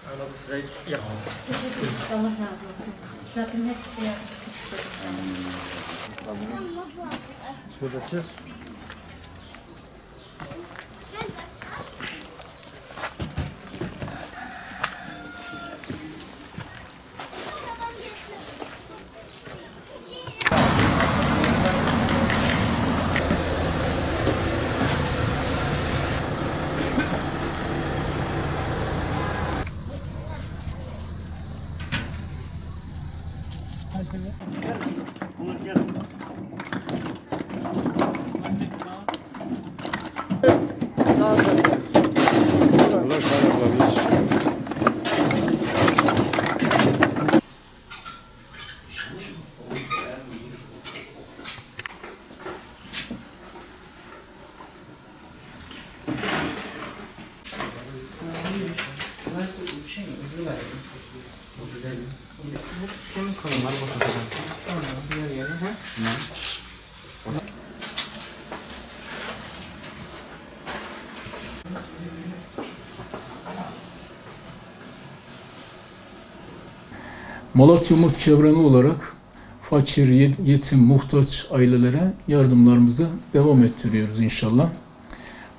Allah size yardım. Teşekkür ederim. Allah razı olsun. Rabbim hepsi yardımcısı. Şurada çık. Malatya Umut Çevreni olarak fakir, yetim, muhtaç ailelere yardımlarımızı devam ettiriyoruz inşallah.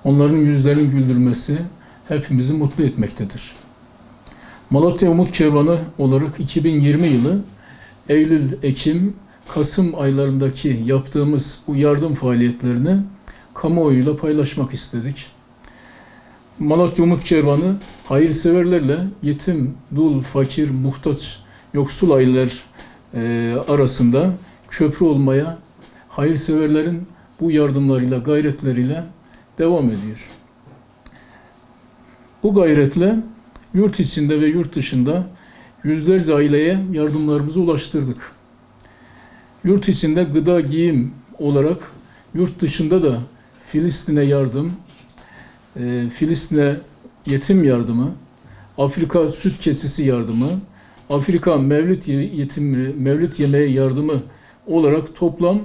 Onların yüzlerini güldürmesi hepimizi mutlu etmektedir. Malatya Umut Çevreni olarak 2020 yılı Eylül, Ekim, Kasım aylarındaki yaptığımız bu yardım faaliyetlerini kamuoyuyla paylaşmak istedik. Malatya Umut Çevreni hayırseverlerle yetim, dul, fakir, muhtaç, yoksul aileler arasında köprü olmaya hayırseverlerin bu yardımlarıyla, gayretleriyle devam ediyor. Bu gayretle yurt içinde ve yurt dışında yüzlerce aileye yardımlarımızı ulaştırdık. Yurt içinde gıda, giyim olarak, yurt dışında da Filistin'e yardım, Filistin'e yetim yardımı, Afrika süt keçisi yardımı, Afrika mevlüt yemeği yardımı olarak toplam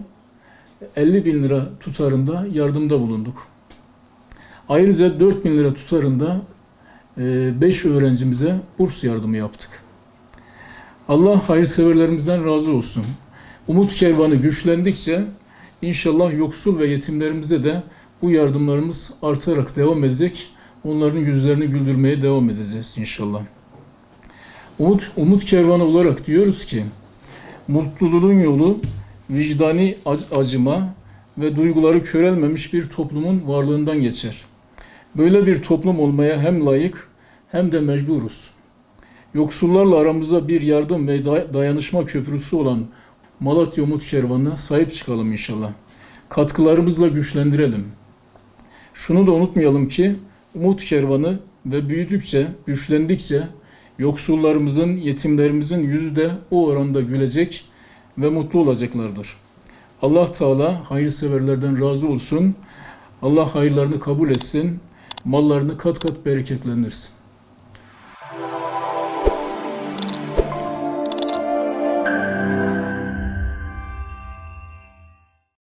50.000 lira tutarında yardımda bulunduk. Ayrıca 4.000 lira tutarında 5 öğrencimize burs yardımı yaptık. Allah hayırseverlerimizden razı olsun. Umut Kervanı güçlendikçe inşallah yoksul ve yetimlerimize de bu yardımlarımız artarak devam edecek. Onların yüzlerini güldürmeye devam edeceğiz inşallah. Umut Kervanı olarak diyoruz ki, mutluluğun yolu vicdani acıma ve duyguları körelmemiş bir toplumun varlığından geçer. Böyle bir toplum olmaya hem layık hem de mecburuz. Yoksullarla aramızda bir yardım ve dayanışma köprüsü olan Malatya Umut Kervanı'na sahip çıkalım inşallah. Katkılarımızla güçlendirelim. Şunu da unutmayalım ki Umut Kervanı ve büyüdükçe, güçlendikçe yoksullarımızın, yetimlerimizin yüzü de o oranda gülecek ve mutlu olacaklardır. Allah Teala hayırseverlerden razı olsun. Allah hayırlarını kabul etsin. Mallarını kat kat bereketlendirsin.